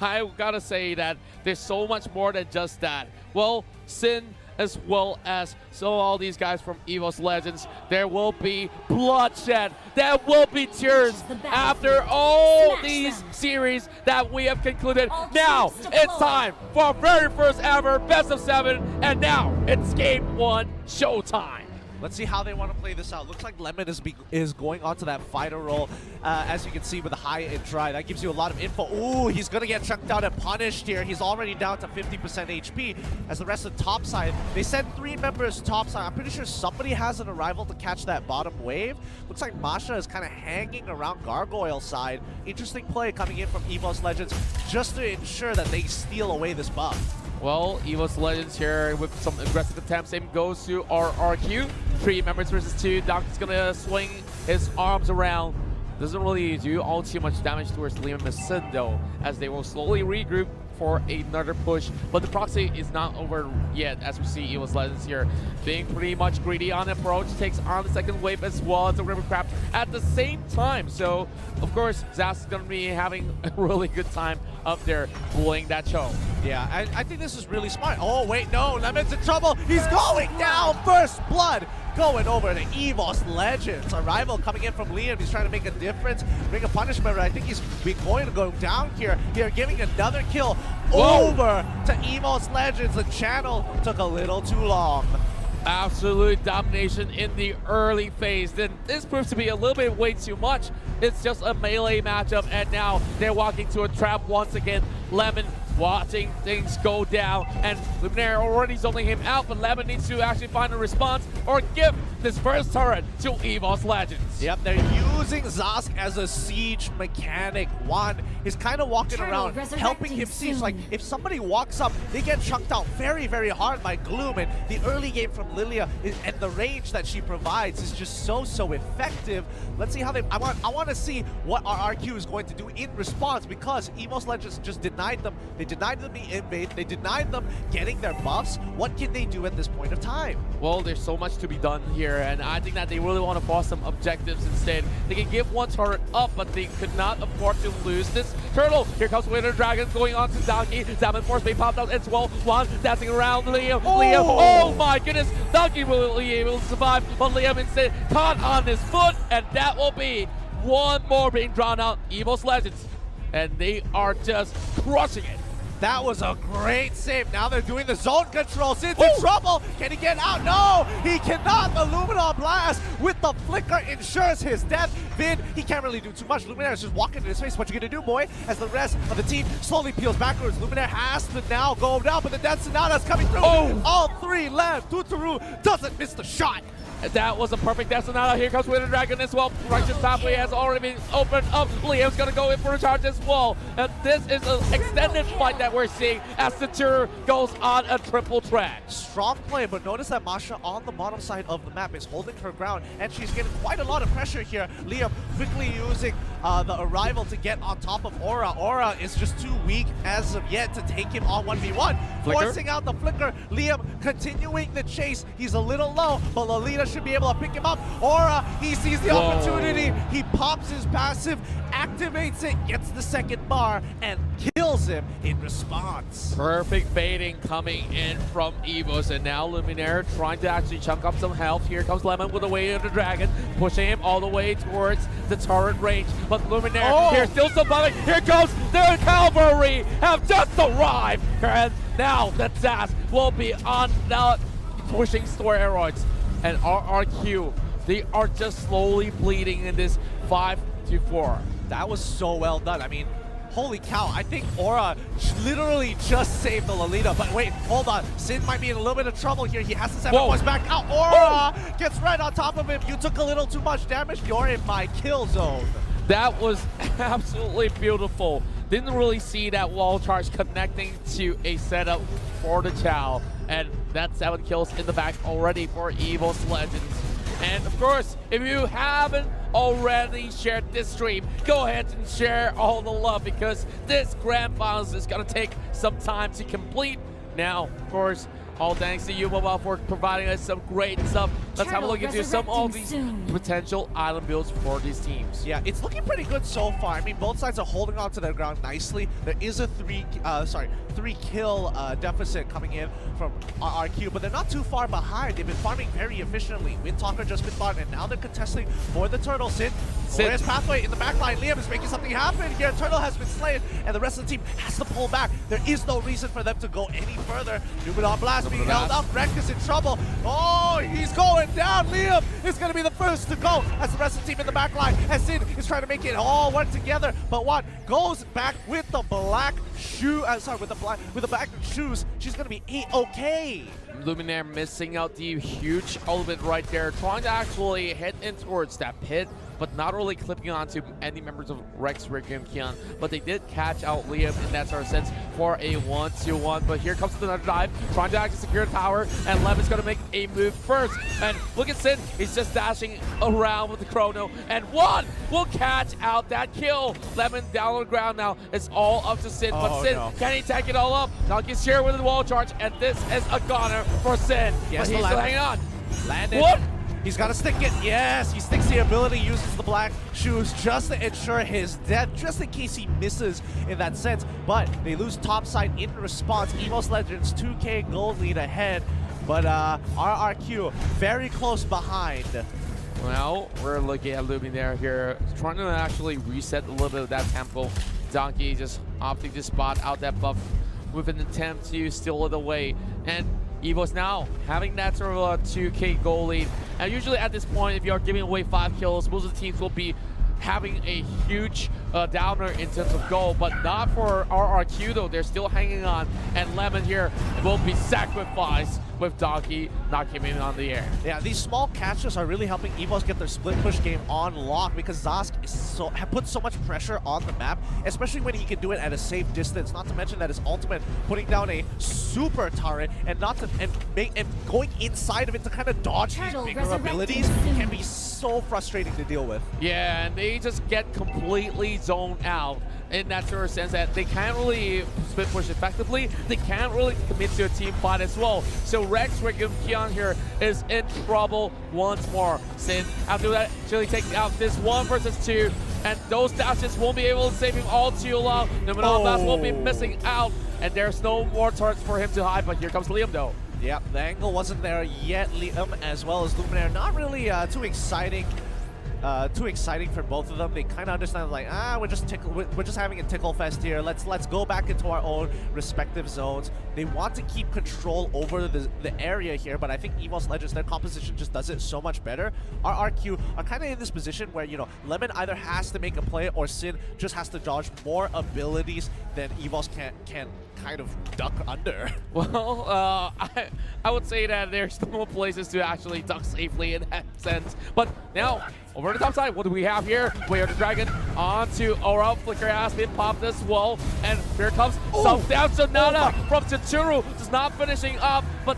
I gotta say that there's so much more than just that. Well, Sin, as well as all these guys from EVOS Legends, there will be bloodshed, there will be tears after all these series that we have concluded. Now it's time for our very first ever best of 7, and now it's game 1 showtime. Let's see how they want to play this out. Looks like Lemon is going onto that fighter role, as you can see with the high and dry. That gives you a lot of info. Ooh, he's going to get chunked out and punished here. He's already down to 50% HP. As the rest of the top side, they sent 3 members top side. I'm pretty sure somebody has an arrival to catch that bottom wave. Looks like Masha is kind of hanging around Gargoyle side. Interesting play coming in from EVOS Legends just to ensure that they steal away this buff. Well, EVOS Legends here with some aggressive attempts. Same goes to RRQ. 3 members versus 2. Donkey's gonna swing his arms around. Doesn't really do all too much damage towards Liam and Sin though, as they will slowly regroup for another push. But the proxy is not over yet, as we see EVOS Legends here being pretty much greedy on approach. Takes on the second wave as well as the River Crab at the same time. So, of course, Zas is going to be having a really good time up there pulling that show. Yeah, I think this is really smart. Oh, wait, no, Lemon's in trouble. He's going down. First blood going over to EVOS Legends. Arrival coming in from Liam. He's trying to make a difference, bring a punishment. I think he's going to go down here. Here, giving another kill over to EVOS Legends. The channel took a little too long. Absolute domination in the early phase. Then this proves to be a little bit way too much. It's just a melee matchup, and now they're walking to a trap once again. Lemon watching things go down, and Luminaire already zoning him out, but Lemon needs to actually find a response or give this first turret to EVOS Legends. Yep, they're using Zask as a siege mechanic. One is kind of walking around, helping him siege. Like, if somebody walks up, they get chunked out very, very hard by Gloom, and the early game from Lilia and the range that she provides is just so effective. Let's see how they... I want to see what RRQ is going to do in response, because EVOS Legends just denied them. They denied them the invade. They denied them getting their buffs. What can they do at this point of time? Well, there's so much to be done here, and I think that they really want to force some objectives instead. They can give one turret up, but they could not afford to lose this turtle. Here comes Winter Dragon going on to Donkey. Salmon Force being popped out as well. One dancing around Liam. Liam, oh my goodness. Donkey will be able to survive, but Liam instead caught on his foot, and that will be one more being drawn out. EVOS Legends, and they are just crushing it. That was a great save. Now they're doing the zone control. Sin's in trouble. Can he get out? No, he cannot. The Luminol Blast with the flicker ensures his death. Vid, he can't really do too much. Luminaire is just walking in his face. What you gonna do, boy? As the rest of the team slowly peels backwards. Luminaire has to now go down, but the Death Sonata's coming through. All 3 left. Tuturu doesn't miss the shot. That was a perfect Death Sonata. Here comes Winter Dragon as well. Righteous Pathway has already been opened up. Liam's going to go in for a charge as well. And this is an extended fight that we're seeing as the tour goes on a triple track. Strong play, but notice that Masha on the bottom side of the map is holding her ground, and she's getting quite a lot of pressure here. Liam quickly using the arrival to get on top of Aura. Aura is just too weak as of yet to take him on 1v1. Forcing out the flicker. Liam continuing the chase. He's a little low, but Lolita should be able to pick him up. Aura, he sees the opportunity. He pops his passive, activates it, gets the second bar, and kills him in response. Perfect baiting coming in from EVOS, and now Luminaire trying to actually chunk up some health. Here comes Lemon with the way of the dragon, pushing him all the way towards the turret range. But Luminaire here still surviving. Here goes the cavalry, have just arrived, and now the Zas will be on the pushing steroids. And RRQ, they are just slowly bleeding in this 5-4. That was so well done. I mean, holy cow, I think Aura literally just saved the Lolita. But wait, hold on. Sin might be in a little bit of trouble here. He has to send his back out. Aura gets right on top of him. You took a little too much damage. You're in my kill zone. That was absolutely beautiful. Didn't really see that wall charge connecting to a setup for the Chow. And that's 7 kills in the back already for EVOS Legends. And of course, if you haven't already shared this stream, go ahead and share all the love, because this grand finals is gonna take some time to complete. Now, of course, all thanks to you, Mobile, for providing us some great stuff let's have a look into some of these potential island builds for these teams. Yeah, it's looking pretty good so far. I mean, both sides are holding on to their ground nicely. There is a three kill deficit coming in from RRQ, but they're not too far behind. They've been farming very efficiently. Windtalker just been bought, and now they're contesting for the turtle. Sid, Glorious Pathway in the back line. Liam is making something happen here. Turtle has been slain, and the rest of the team has to pull back. There is no reason for them to go any further. Numenor Blast being held up. Wreck is in trouble. Oh, he's going down. Liam is going to be the first to go as the rest of the team in the back line. As Sid is trying to make it all work together, but what goes back with the black shoe? With the black shoes, she's going to be A-okay. Luminaire missing out the huge element right there, trying to actually head in towards that pit, but not really clipping onto any members of Rex, Rick, and Kian. But they did catch out Liam in that sort of sense for a 1-2-1. But here comes another dive, trying to actually secure the tower, and Levin's going to make a move first. And look at Sin, he's just dashing around with the chrono, and one will catch out that kill. Levin down on the ground now. It's all up to Sin, but Sin, can he take it all up? Now gets here with the wall charge, and this is a goner for Sin. Yes, but he's still hanging on. Landed. What? He's got to stick it. Yes, he sticks the ability, uses the black shoes just to ensure his death, just in case he misses in that sense. But they lose topside in response. EVOS Legends 2K gold lead ahead, but RRQ very close behind. Well, we're looking at Luminaire here, trying to actually reset a little bit of that tempo. Donkey just opting to spot out that buff with an attempt to steal it away. And EVOS now having that sort of a 2K goal lead. And usually at this point, if you're giving away 5 kills, most of the teams will be having a huge downer in terms of goal, but not for RRQ though. They're still hanging on, and Lemon here will be sacrificed with Donkey not keeping on the air. Yeah, these small catches are really helping EVOS get their split push game on lock, because Zask is puts so much pressure on the map, especially when he can do it at a safe distance. Not to mention that his ultimate putting down a super turret and going inside of it to kind of dodge these bigger abilities can be so frustrating to deal with. Yeah, and they just get completely zoned out in that sort of sense that they can't really split push effectively. They can't really commit to a team fight as well. So Rex, Rick, and Kian here is in trouble once more. Sin, after that, actually taking out this 1 versus 2, and those dashes won't be able to save him all too long. Numenor Blast will be missing out, and there's no more turrets for him to hide, but here comes Liam though. Yep, the angle wasn't there yet. Liam as well as Luminaire, not really too exciting for both of them. They kind of understand, like, we're just having a tickle fest here. Let's go back into our own respective zones. They want to keep control over the area here, but I think EVOS Legends, their composition just does it so much better. RRQ are kind of in this position where, you know, Lemon either has to make a play or Sin just has to dodge more abilities than EVOS can kind of duck under. Well, I would say that there's no places to actually duck safely in that sense. But now, over the top side, what do we have here? Way of the Dragon onto Aura. Flicker has been popped as well. And here comes some down Sonata from Tsuru. Just not finishing up, but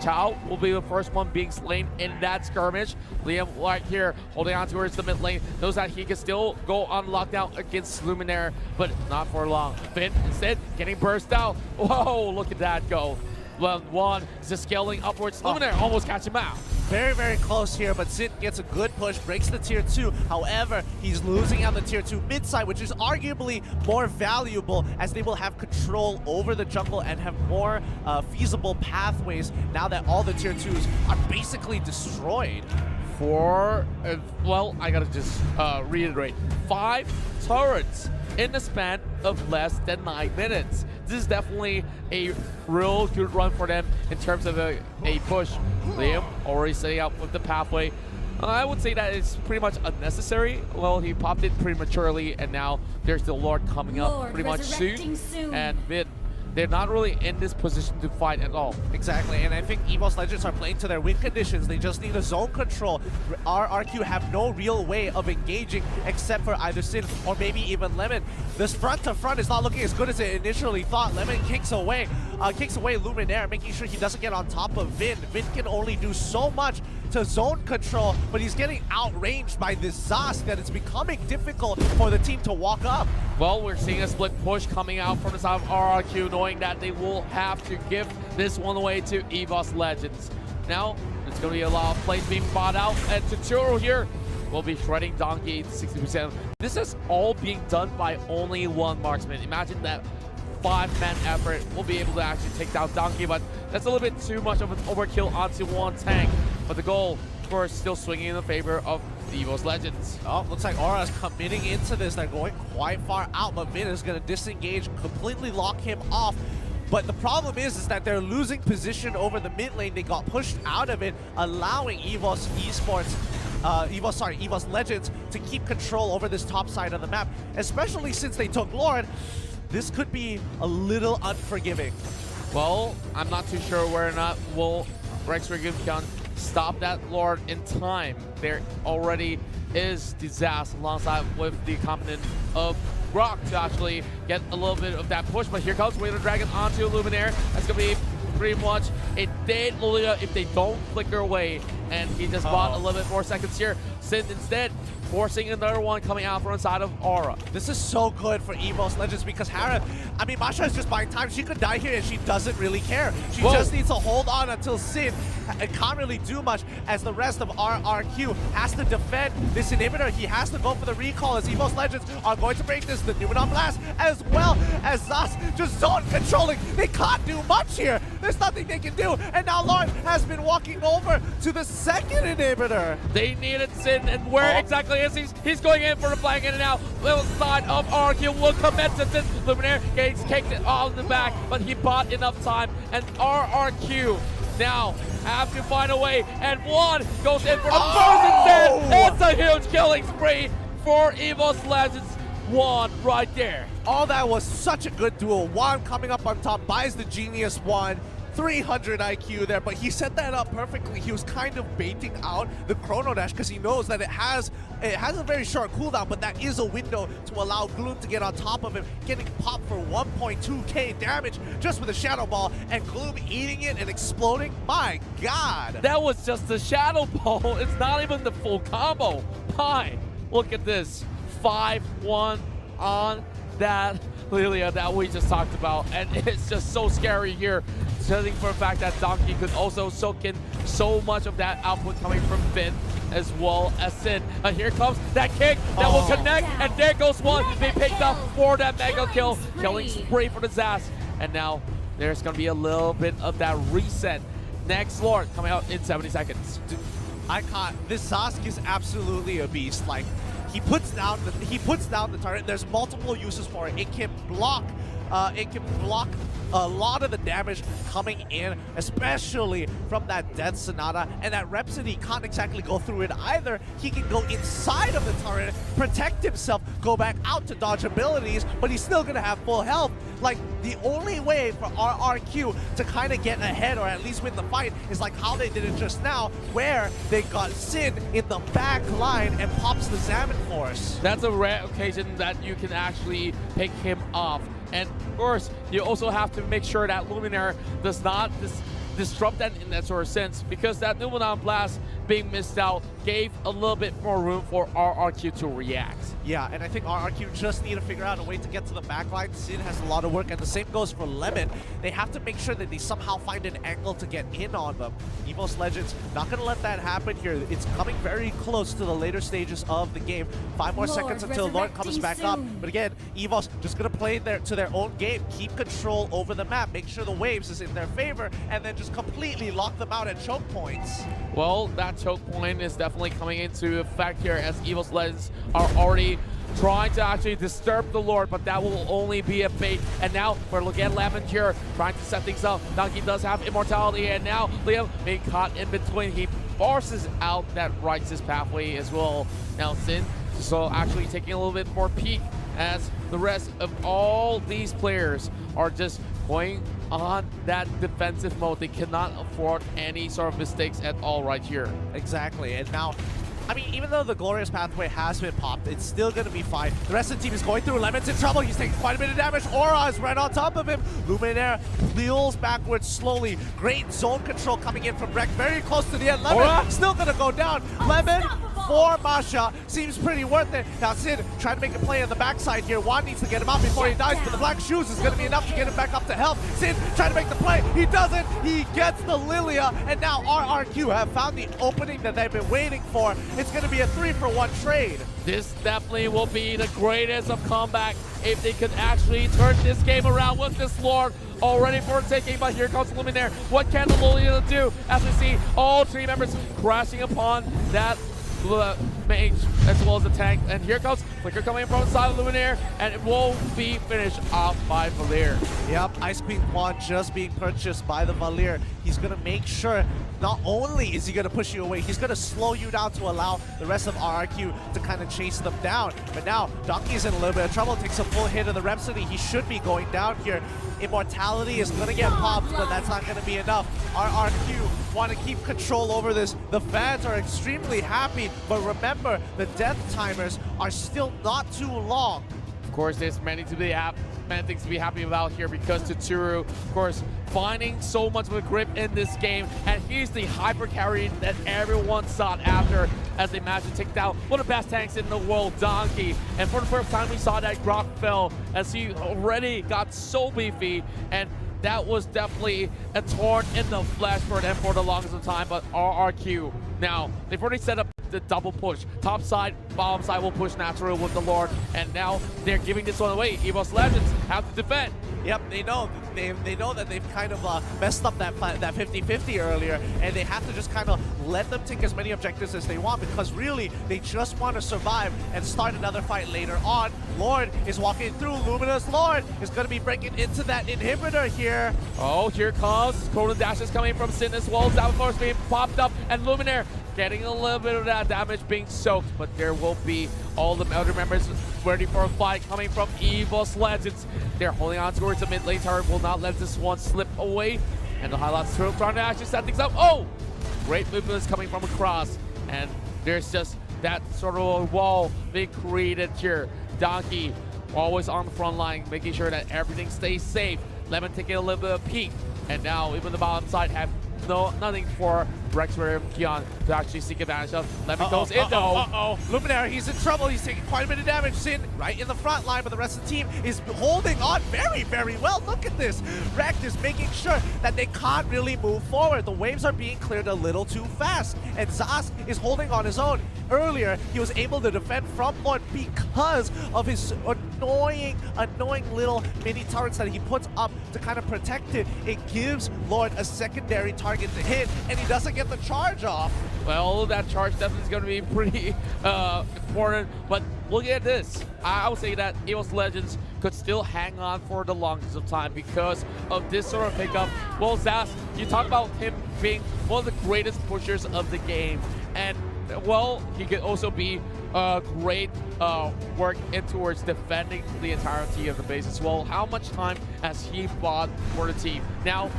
Chao will be the first one being slain in that skirmish. Liam right here holding on towards the mid lane. Knows that he can still go on lockdown against Luminaire, but not for long. Finn instead getting burst out. Whoa, look at that go. One is just scaling upwards. Luminaire almost catch him out. Very, very close here, but Sin gets a good push, breaks the tier 2. However, he's losing out the tier 2 mid side, which is arguably more valuable, as they will have control over the jungle and have more feasible pathways now that all the tier 2s are basically destroyed. Well, I gotta just reiterate, 5 turrets in the span of less than 9 minutes. This is definitely a real good run for them in terms of a push. Liam already setting up with the pathway. I would say that it's pretty much unnecessary. Well, he popped it prematurely, and now there's the Lord coming up pretty much soon. And they're not really in this position to fight at all. Exactly, and I think EVOS Legends are playing to their win conditions. They just need a zone control. RRQ have no real way of engaging except for either Sin or maybe even Lemon. This front to front is not looking as good as it initially thought. Lemon kicks away Luminaire, making sure he doesn't get on top of Vin. Vin can only do so much to zone control, but he's getting outranged by this Zask that it's becoming difficult for the team to walk up. Well, we're seeing a split push coming out from the side of RRQ, knowing that they will have to give this one away to EVOS Legends. Now, it's going to be a lot of plays being bought out. And Totoro here will be shredding Donkey to 60%. This is all being done by only one marksman. Imagine that 5-man effort will be able to actually take down Donkey, but that's a little bit too much of an overkill onto one tank. But the goal, of course, still swinging in the favor of the EVOS Legends. Oh, looks like Aura's committing into this. They're going quite far out, but Vin is going to disengage, completely lock him off. But the problem is that they're losing position over the mid lane. They got pushed out of it, allowing EVOS Esports, EVOS Legends to keep control over this top side of the map, especially since they took Lord. This could be a little unforgiving. Well, I'm not too sure whether or not will Rex Riggin can stop that Lord in time. There already is Disaster alongside with the component of Rock to actually get a little bit of that push, but here comes Wailer Dragon onto Luminaire. That's gonna be pretty much a dead Lilia if they don't flicker away, and he just bought a little bit more seconds here. Sin instead forcing another one coming out from inside of Aura. This is so good for EVOS Legends because Masha is just buying time. She could die here and she doesn't really care. She just needs to hold on until Sin can't really do much as the rest of RRQ has to defend this inhibitor. He has to go for the recall as EVOS Legends are going to break this. The Numenon Blast as well as Zas just zone controlling. They can't do much here. There's nothing they can do. And now Lord has been walking over to the second inhibitor. They needed Sin, and where exactly is he? He's going in for the flank in and out. Little side of RRQ will commit to Sin. Luminaire gets kicked it all in the back, but he bought enough time, and RRQ now have to find a way, and one goes in for the first instead. It's a huge killing spree for EVOS Legends. One right there. Oh, that was such a good duel. Juan coming up on top, buys the Genius one. 300 IQ there, but he set that up perfectly. He was kind of baiting out the Chrono Dash because he knows that it has a very short cooldown, but that is a window to allow Gloom to get on top of him, getting popped for 1.2k damage just with a Shadow Ball, and Gloom eating it and exploding. My God. That was just the Shadow Ball. It's not even the full combo. Hi, look at this. 5-1 on that Lilia that we just talked about, and it's just so scary here, judging for the fact that Donkey could also soak in so much of that output coming from Finn as well as Sin. And here comes that kick that will connect, and there goes one. They picked up for that mega kill, killing spree for the Zas, and now there's gonna be a little bit of that reset. Next Lord coming out in 70 seconds. Dude, this Zask is absolutely a beast. Like, he puts down the turret. There's multiple uses for it. It can block a lot of the damage coming in, especially from that Death Sonata, and that Rhapsody can't exactly go through it either. He can go inside of the turret, protect himself, go back out to dodge abilities, but he's still gonna have full health. Like, the only way for RRQ to kind of get ahead or at least win the fight is like how they did it just now, where they got Sin in the back line and pops the Salmon Force. That's a rare occasion that you can actually pick him off. And of course, you also have to make sure that Luminaire does not disrupt that in that sort of sense, because that Numenon Blast being missed out gave a little bit more room for RRQ to react. Yeah, and I think RRQ just need to figure out a way to get to the backline. Sin has a lot of work, and the same goes for Lemon. They have to make sure that they somehow find an angle to get in on them. EVOS Legends not going to let that happen here. It's coming very close to the later stages of the game. 5 more seconds until Lord comes back up. But again, EVOS just going to play to their own game, keep control over the map, make sure the waves is in their favor, and then just completely lock them out at choke points. Well, that choke point is definitely coming into effect here as EVOS Legends are already trying to actually disturb the Lord, but that will only be a bait. And now we're looking at Lemon here, trying to set things up. Donkey does have immortality, and now Liam being caught in between. He forces out that righteous pathway as well. Now Sin, so actually taking a little bit more peek as the rest of all these players are just going on that defensive mode. They cannot afford any sort of mistakes at all right here. Exactly, and now, I mean, even though the Glorious Pathway has been popped, it's still going to be fine. The rest of the team is going through. Lemon's in trouble. He's taking quite a bit of damage. Aura is right on top of him. Luminaire peels backwards slowly. Great zone control coming in from Rek. Very close to the end. Lemon still going to go down. Lemon for Masha seems pretty worth it. Now Sid trying to make a play on the backside here. Juan needs to get him out before he dies, but the black shoes is going to be enough to get him back up to health. Sid trying to make the play. He doesn't. He gets the Lilia, and now RRQ have found the opening that they've been waiting for. It's going to be a 3-for-1 trade. This definitely will be the greatest of comeback if they could actually turn this game around with this Lord already for taking. But here comes Luminaire. What can the Lilia do as we see all three members crashing upon that mage as well as the tank? And here comes Flicker coming from the side of Luminaire, and it will be finished off by Valir. Yep, Ice Queen Quan just being purchased by the Valir. He's going to make sure not only is he going to push you away, he's going to slow you down to allow the rest of RRQ to kind of chase them down. But now, Donkey's in a little bit of trouble, takes a full hit of the Rhapsody. He should be going down here. Immortality is going to get popped, but that's not going to be enough. RRQ want to keep control over this. The fans are extremely happy, but remember, the death timers are still not too long. Of course, there's many things to be happy about here because Tsuru, of course, finding so much of a grip in this game, and he's the hyper carry that everyone sought after as they managed to take down one of the best tanks in the world, Donkey. And for the first time, we saw that Grok fell as he already got so beefy, and that was definitely a thorn in the flesh for them for the longest of time. But RRQ, now, they've already set up the double push. Top side, bottom side will push natural with the Lord, and now they're giving this one away. EVOS Legends have to defend. Yep, they know that they've kind of messed up that 50-50 earlier, and they have to just kind of let them take as many objectives as they want, because really they just want to survive and start another fight later on. Lord is walking through. Luminous Lord is going to be breaking into that inhibitor here. Oh, here comes Chrono Dash is coming from Sin as well. Downforce being popped up, and Luminaire getting a little bit of that damage being soaked, but there will be all the other members ready for a fight coming from EVOS Legends. They're holding on towards the mid lane turret, will not let this one slip away. And the highlights trying to actually set things up. Oh! Great movement is coming from across, and there's just that sort of a wall being created here. Donkey always on the front line, making sure that everything stays safe. Lemon taking a little bit of peek, and now even the bottom side have nothing for Rexware and Kion to actually seek advantage of. Lemon goes in though. Luminaire, he's in trouble. He's taking quite a bit of damage. Sin right in the front line, but the rest of the team is holding on very, very well. Look at this. Rex is making sure that they can't really move forward. The waves are being cleared a little too fast, and Zas is holding on his own. Earlier, he was able to defend from Lord because of his annoying little mini turrets that he puts up to kind of protect it. It gives Lord a secondary target to hit, and he doesn't get the charge off. Well, that charge definitely is going to be pretty important, but look at this. I would say that EVOS Legends could still hang on for the longest of time because of this sort of pickup. Well, Zas, you talk about him being one of the greatest pushers of the game, and well, he could also be great work in towards defending the entirety of the base as well. How much time has he bought for the team? Now,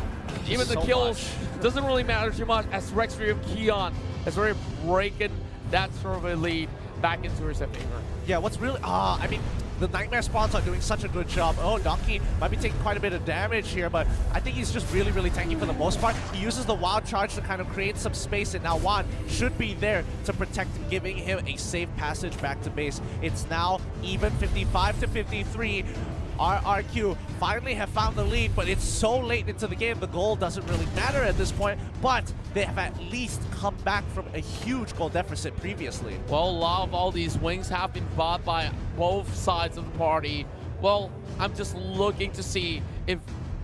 even the kills doesn't really matter too much as Rexfree of Kion has already breaking that sort of a lead back into his favor. Yeah, what's really, I mean, the Nightmare spawns are doing such a good job. Oh, Donkey might be taking quite a bit of damage here, but I think he's just really, really tanky for the most part. He uses the wild charge to kind of create some space, and now Juan should be there to protect him, giving him a safe passage back to base. It's now even 55-53. RRQ finally have found the lead, but it's so late into the game, the goal doesn't really matter at this point, but they have at least come back from a huge goal deficit previously. Well, a lot of all these wings have been bought by both sides of the party. Well, I'm just looking to see if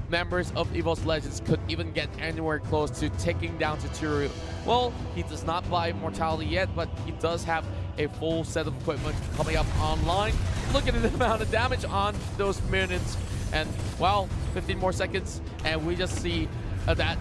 members of EVOS Legends could even get anywhere close to taking down Tsuru. Well, he does not buy Immortality yet, but he does have a full set of equipment coming up online. Look at the amount of damage on those minions, and well, 15 more seconds, and we just see that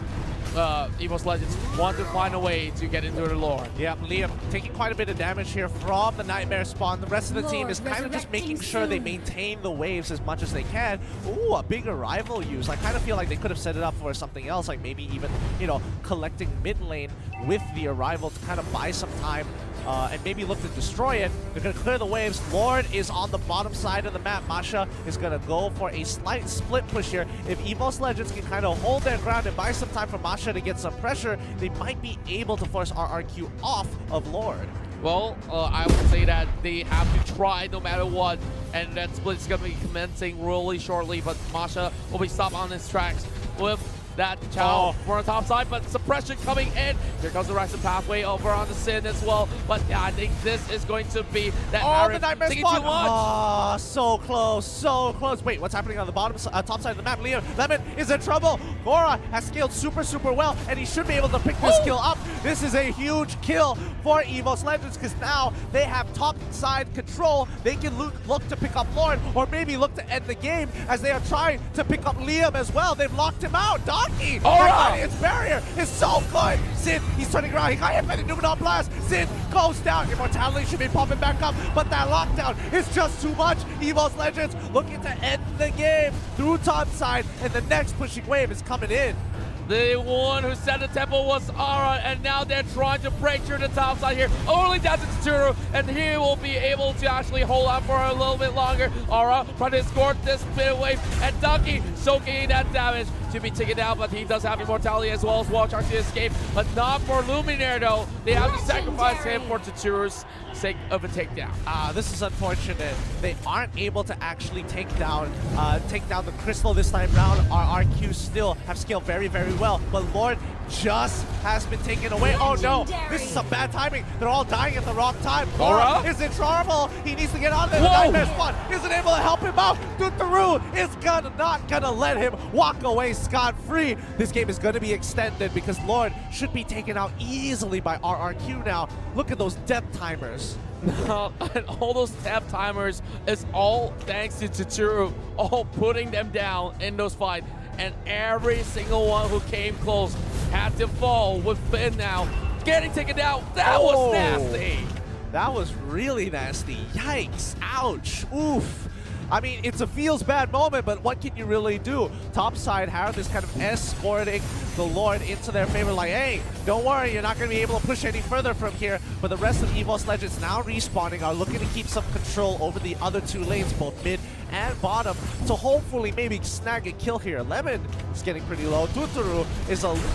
EVOS Legends want to find a way to get into the Lord. Yeah, Liam taking quite a bit of damage here from the Nightmare spawn. The rest of the team is kind of just making sure they maintain the waves as much as they can. Ooh, a big arrival use. I kind of feel like they could have set it up for something else, like maybe even, you know, collecting mid lane with the arrival to kind of buy some time. And maybe look to destroy it. They're going to clear the waves. Lord is on the bottom side of the map. Masha is going to go for a slight split push here. If EVOS Legends can kind of hold their ground and buy some time for Masha to get some pressure, they might be able to force RRQ off of Lord. Well, I would say that they have to try no matter what, and that split is going to be commencing really shortly, but Masha will be stopped on his tracks with that Chow for on the top side, but suppression coming in. Here comes the Ryzen pathway over on the Sin as well, but yeah, I think this is going to be that the nightmare taking spot. too much. Oh, so close, so close. Wait, what's happening on the bottom, top side of the map? Lemon is in trouble. Gora has scaled super well, and he should be able to pick this kill up. This is a huge kill for EVOS Legends, because now they have top side control. They can look to pick up Lord, or maybe look to end the game, as they are trying to pick up Liam as well. They've locked him out. Donkey, his barrier is so good. Sin, he's turning around. He got hit by the Numenor Blast. Sin goes down. Immortality should be popping back up, but that lockdown is just too much. EVOS Legends looking to end the game through top side, and the next pushing wave is coming in. The one who set the tempo was Ara, and now they're trying to break through the top side here. Only down to Tsuru, and he will be able to actually hold on for a little bit longer. Ara trying to escort this bit wave, and Donkey soaking that damage to be taken down, but he does have immortality as well as wall charge to escape, but not for Luminaire though. They have to sacrifice him for Tsuru's sake of a takedown. This is unfortunate. They aren't able to actually take down the crystal this time round. RRQ still have scaled very well, but Lord just has been taken away. Oh no, this is some bad timing. They're all dying at the wrong time. Gora is in trouble. He needs to get on there. The nightmare spot isn't able to help him out. Dutaru is not gonna let him walk away scot-free. This game is gonna be extended because Lord should be taken out easily by RRQ now. Look at those death timers. And all those tap timers is all thanks to Tsuru, all putting them down in those fights. And every single one who came close had to fall with Finn now getting taken down. That was nasty. That was really nasty. Yikes. Ouch. Oof. I mean, it's a feels bad moment, but what can you really do? Topside, Harold is kind of escorting the Lord into their favor, like, hey, don't worry, you're not going to be able to push any further from here. But the rest of EVOS Legends now respawning are looking to keep some control over the other two lanes, both mid and bottom, to hopefully maybe snag a kill here. Lemon is getting pretty low. Dutaru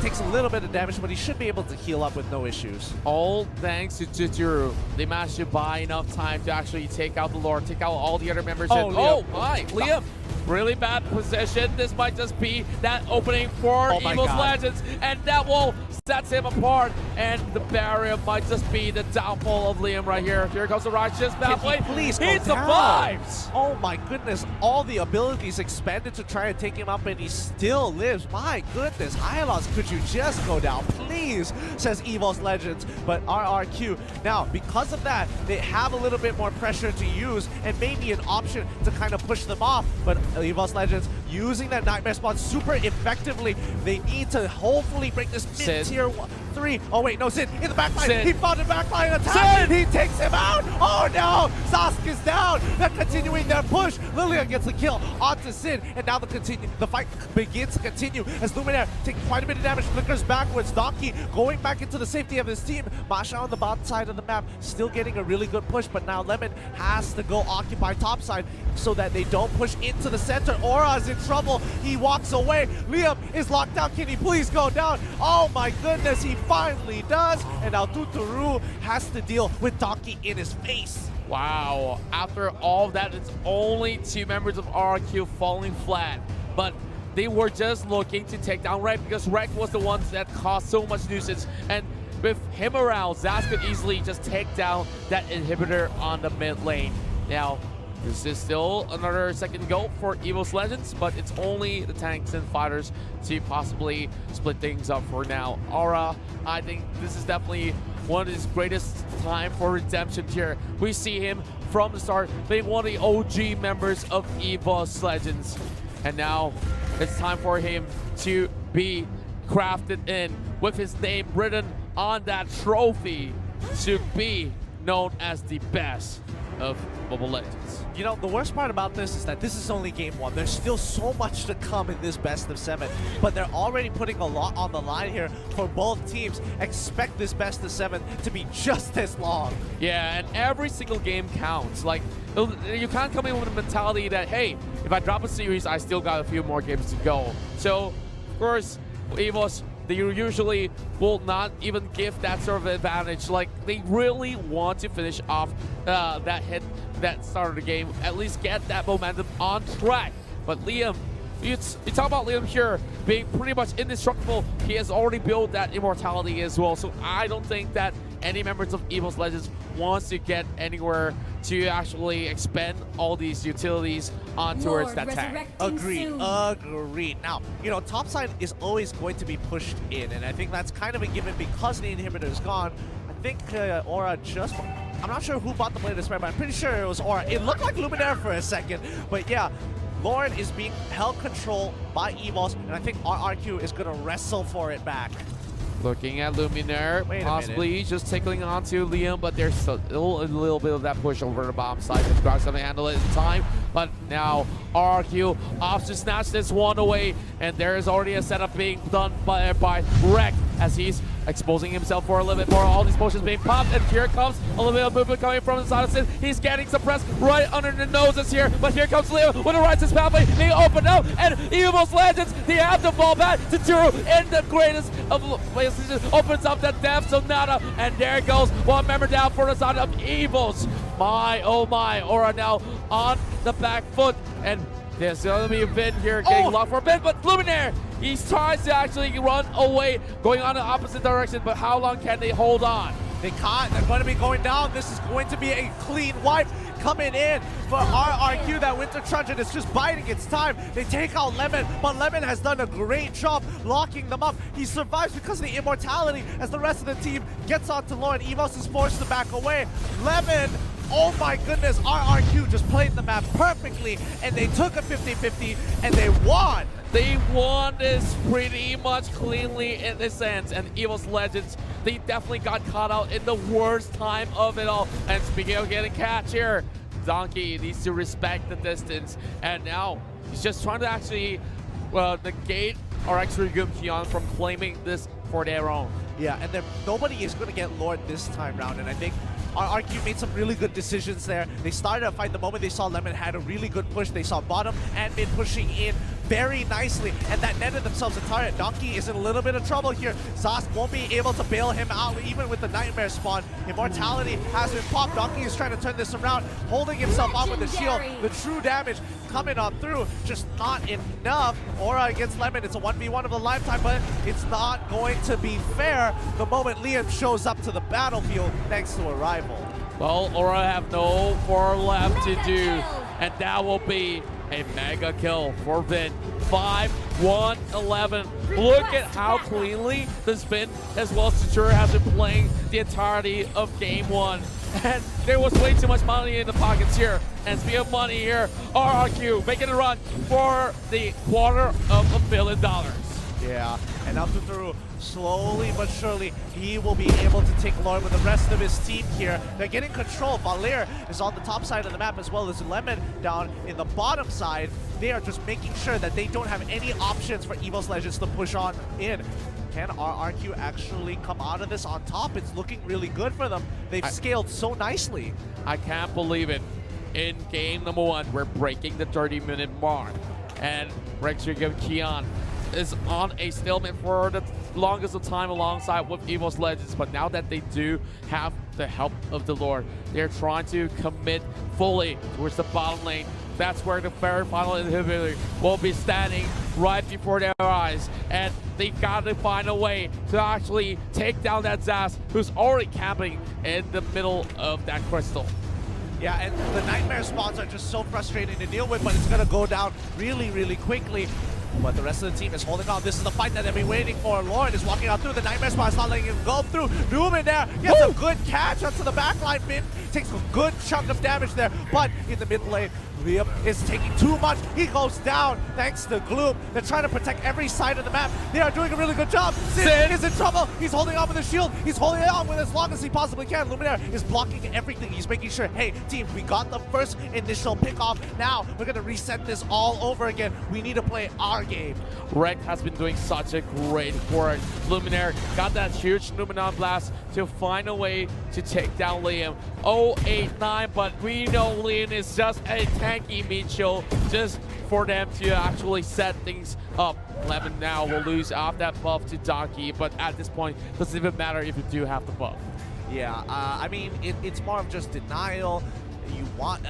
takes a little bit of damage, but he should be able to heal up with no issues. All thanks to Dutaru. They managed to buy enough time to actually take out the Lord, take out all the other members. Oh my, Liam. Really bad position. This might just be that opening for EVOS Legends, and that will set him apart, and the barrier might just be the downfall of Liam right here. Here comes the righteous pathway. He survives. Oh my goodness, all the abilities expanded to try and take him up, and he still lives. My goodness, Hylos, could you just go down, please, says EVOS Legends. But RRQ, now, because of that, they have a little bit more pressure to use, and maybe an option to kind of push them off, but EVOS Legends using that nightmare spot super effectively. They need to hopefully break this mid-tier 3. Oh wait, no, Sid in the backline. He found a backline attack. He takes him out. Oh no, Sask is down. They're continuing their push. Lilian gets the kill onto Sid, and now the fight begins to continue as Luminaire takes quite a bit of damage, flickers backwards. Donkey going back into the safety of his team. Masha on the bottom side of the map still getting a really good push, but now Lemon has to go occupy top side so that they don't push into the center. Aura's in trouble. He walks away. Liam is locked down. Can he please go down? Oh my goodness, he finally does. And now Dutaru has to deal with Donkey in his face. Wow. After all of that, it's only 2 members of RRQ falling flat. But they were just looking to take down Rek, because Rek was the one that caused so much nuisance. And with him around, Zaz could easily just take down that inhibitor on the mid lane. Now, this is still another second goal for EVOS Legends, but it's only the tanks and fighters to possibly split things up for now. Aura, I think this is definitely one of his greatest time for redemption here. We see him from the start being one of the OG members of EVOS Legends. And now it's time for him to be crafted in with his name written on that trophy to be known as the best of Mobile Legends. You know, the worst part about this is that this is only game 1. There's still so much to come in this best of 7, but they're already putting a lot on the line here for both teams. Expect this best of 7 to be just as long. Yeah, and every single game counts. Like, you can't come in with a mentality that, hey, if I drop a series, I still got a few more games to go. So, of course, EVOS they usually will not even give that sort of advantage. Like, they really want to finish off that hit, that start of the game, at least get that momentum on track. But Liam, you talk about Liam here being pretty much indestructible. He has already built that immortality as well, so I don't think that any members of EVOS Legends wants to get anywhere to actually expend all these utilities on towards that tank. Agreed. Now, you know, topside is always going to be pushed in, and I think that's kind of a given because the inhibitor is gone. I think Aura just... I'm not sure who bought the blade of despair, but I'm pretty sure it was Aura. It looked like Luminaire for a second, but yeah, Lauren is being held control by EVOS, and I think RRQ is going to wrestle for it back. Looking at Luminaire, possibly just tickling onto Liam, but there's still a little bit of that push over the bottom side. But Grog's going to handle it in time. But now RRQ opts to snatch this one away, and there is already a setup being done by Rek as he's exposing himself for a little bit more. All these potions being popped, and here comes a little bit of movement coming from the side of Sid. He's getting suppressed right under the noses here, but here comes Leo with a righteous pathway being opened up, and EVOS Legends, they have to fall back to Turu in the greatest of places, opens up that death Sonata, and there goes one member down for the side of EVOS. My, oh my, Aura now on the back foot, and there's going to be a bit here getting locked for a bit, but Luminaire, he tries to actually run away, going on the opposite direction, but how long can they hold on? They can't. They're going to be going down. This is going to be a clean wipe coming in for RRQ. That Winter Truncheon is just biding its time. They take out Lemon, but Lemon has done a great job locking them up. He survives because of the immortality as the rest of the team gets onto Lauren. EVOS is forced to back away. Lemon, oh my goodness, RRQ just played the map perfectly, and they took a 50-50, and they won. They won this pretty much cleanly in this sense, and EVOS Legends, they definitely got caught out in the worst time of it all. And speaking of getting catch here, Donkey needs to respect the distance, and now he's just trying to actually negate RRQ Kion from claiming this for their own. Yeah, and then nobody is going to get Lord this time round, and I think RRQ made some really good decisions there. They started a fight the moment they saw Lemon had a really good push. They saw bottom and mid pushing in very nicely, and that netted themselves a turret. Donkey is in a little bit of trouble here. Zast won't be able to bail him out even with the Nightmare spawn. Immortality has been popped. Donkey is trying to turn this around, holding himself on with the shield. The true damage coming on through, just not enough. Aura against Lemon, it's a 1v1 of a lifetime, but it's not going to be fair the moment Liam shows up to the battlefield thanks to a rival. Well, Aura have no more left to do, and that will be a mega kill for Vin. 5-1-11. Look at how cleanly the Spin as well as Satura has been playing the entirety of game one. And there was way too much money in the pockets here. And speaking of money here, RRQ making a run for the $250 million. Yeah, and now Tuturu, slowly but surely, he will be able to take Lauren with the rest of his team here. They're getting control. Valir is on the top side of the map as well as Lemon down in the bottom side. They are just making sure that they don't have any options for EVOS Legends to push on in. Can RRQ actually come out of this on top? It's looking really good for them. They've scaled so nicely. I can't believe it. In game number one, we're breaking the 30-minute mark. And RRQ Kion is on a stalemate for the longest of time alongside with EVOS Legends, but now that they do have the help of the Lord, they're trying to commit fully towards the bottom lane. That's where the very final inhibitor will be standing right before their eyes, and they gotta find a way to actually take down that Zast, who's already camping in the middle of that crystal. Yeah, and the Nightmare spawns are just so frustrating to deal with, but it's gonna go down really, really quickly. But the rest of the team is holding on. This is the fight that they've been waiting for. Lauren is walking out through. The Nightmare spawn is not letting him go through. Doom in there. Gets a good catch onto the backline. Min takes a good chunk of damage there. But in the mid lane, Liam is taking too much. He goes down thanks to Gloom. They're trying to protect every side of the map. They are doing a really good job. Sid is in trouble. He's holding on with his shield. He's holding it on with as long as he possibly can. Luminaire is blocking everything. He's making sure, hey, team, we got the first initial pick off. Now we're going to reset this all over again. We need to play our game. Rek has been doing such a great work. Luminaire got that huge Numenon blast to find a way to take down Liam. Oh 089, but we know Leon is just a tanky Mitchell, just for them to actually set things up. Lemon now will lose off that buff to Donkey, but at this point, doesn't even matter if you do have the buff. Yeah, I mean, it's more of just denial. You want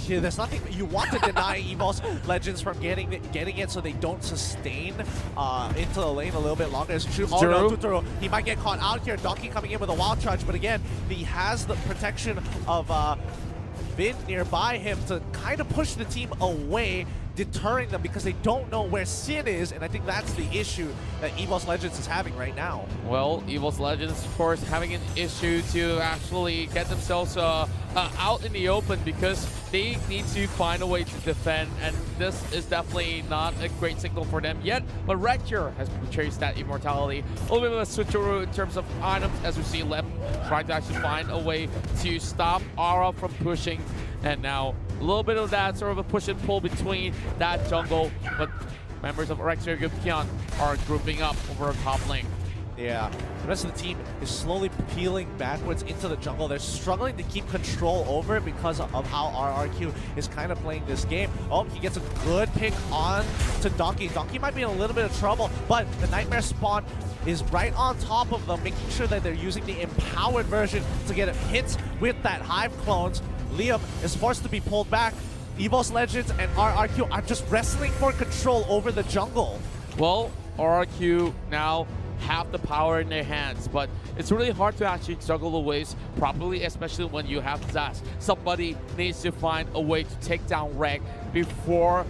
there's nothing you want to deny EVOS Legends from getting it so they don't sustain into the lane a little bit longer. It's true. Oh no, Tuturu, he might get caught out here. Donkey coming in with a wild charge, but again, he has the protection of Vin nearby him to kind of push the team away, deterring them because they don't know where Sin is, and I think that's the issue that EVOS Legends is having right now. Well, EVOS Legends, of course, having an issue to actually get themselves out in the open because they need to find a way to defend, and this is definitely not a great signal for them yet. But RRQ has purchased that immortality. A little bit of a switcheroo in terms of items, as we see Lem trying to actually find a way to stop Aura from pushing, and now a little bit of that sort of a push and pull between that jungle, but members of RRQ and Kion are grouping up over a top lane. Yeah, the rest of the team is slowly peeling backwards into the jungle. They're struggling to keep control over it because of how RRQ is kind of playing this game. Oh, he gets a good pick on to Donkey. Donkey might be in a little bit of trouble, but the Nightmare spawn is right on top of them, making sure that they're using the empowered version to get hits with that Hive clones. Liam is forced to be pulled back. EVOS Legends and RRQ are just wrestling for control over the jungle. Well, RRQ now have the power in their hands, but it's really hard to actually juggle the waves properly, especially when you have Zaz. Somebody needs to find a way to take down Reg before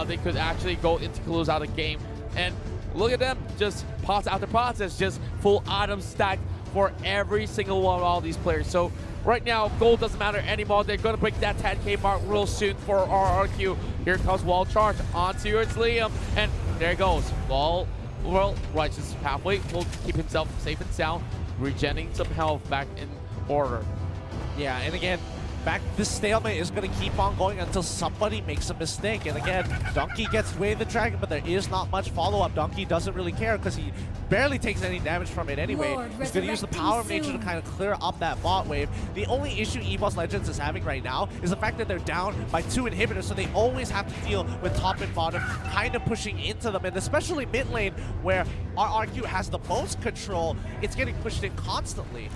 they could actually go into close out a game. And look at them, just pots after pots, it's just full item stack for every single one of all these players. So right now, gold doesn't matter anymore. They're going to break that 10K mark real soon for RRQ. Here comes wall charge onto its Liam, and there goes. Well, Righteous halfway will keep himself safe and sound, regenerating some health back in order. Yeah, and again, this stalemate is going to keep on going until somebody makes a mistake. And again, Donkey gets away the dragon, but there is not much follow-up. Donkey doesn't really care because he barely takes any damage from it anyway. He's going to use the power of nature to kind of clear up that bot wave. The only issue EVOS Legends is having right now is the fact that they're down by 2 inhibitors, so they always have to deal with top and bottom kind of pushing into them. And especially mid lane, where RRQ has the most control, it's getting pushed in constantly.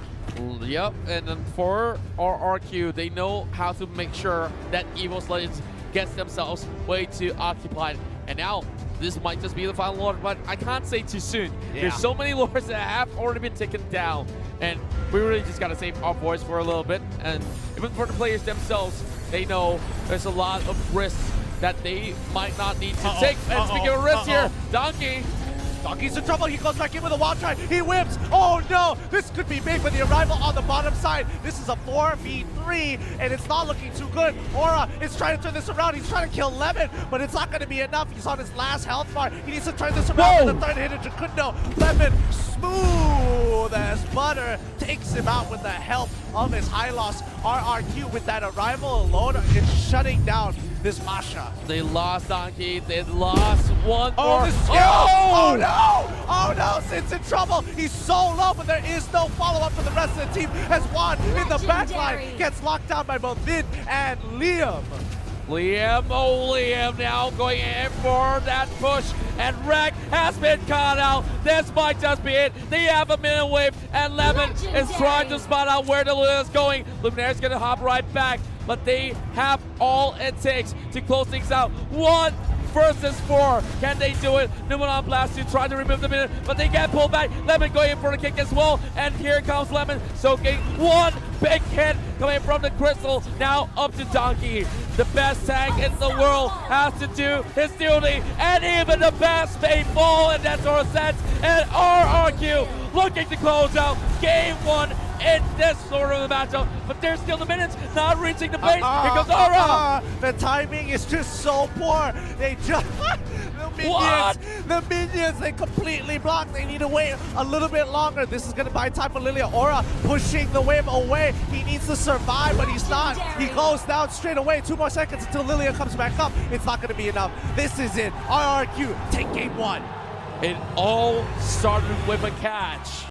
Yep, and then for RRQ, they know how to make sure that EVOS Legends gets themselves way too occupied. And now, this might just be the final lord, but I can't say too soon. Yeah. There's so many lords that have already been taken down, and we really just gotta save our voice for a little bit. And even for the players themselves, they know there's a lot of risks that they might not need to take. And speaking of risks here, Donkey's in trouble. He goes back in with a wild charge. He whips. Oh no, this could be big with the arrival on the bottom side. This is a 4v3, and it's not looking too good. Aura is trying to turn this around. He's trying to kill Lemon, but it's not going to be enough. He's on his last health bar. He needs to turn this around with the third hit of Jacundo. Lemon, smooth as butter, takes him out with the help of his high loss. RRQ with that arrival alone is shutting down this Masha. They lost Donkey. They lost one more. Oh no! Oh no! Sin's in trouble. He's so low, but there is no follow-up for the rest of the team as Juan in the backline gets locked down by both Vin and Liam. Liam now going in for that push, and Reg has been caught out. This might just be it. They have a minute wave, and Lemon is trying to spot out where the Luna is going. Luminaire's gonna hop right back, but they have all it takes to close things out. 1 versus 4. Can they do it? Newman on blast to try to remove the minute, but they get pulled back. Lemon going in for the kick as well, and here comes Lemon soaking 1 big hit coming from the crystal. Now up to Donkey. The best tank in the world has to do his duty, and even the best may fall in that sort of sense. And RRQ looking to close out game 1 in this sort of a matchup, but there's still the minutes not reaching the base. Here comes Aura. The timing is just so poor. They just the minions, they completely block. They need to wait a little bit longer. This is going to buy time for Lilia. Aura pushing the wave away. He needs to survive, but he's not. He goes down straight away. 2 more seconds until Lilia comes back up. It's not going to be enough. This is it. RRQ take game 1. It all started with a catch.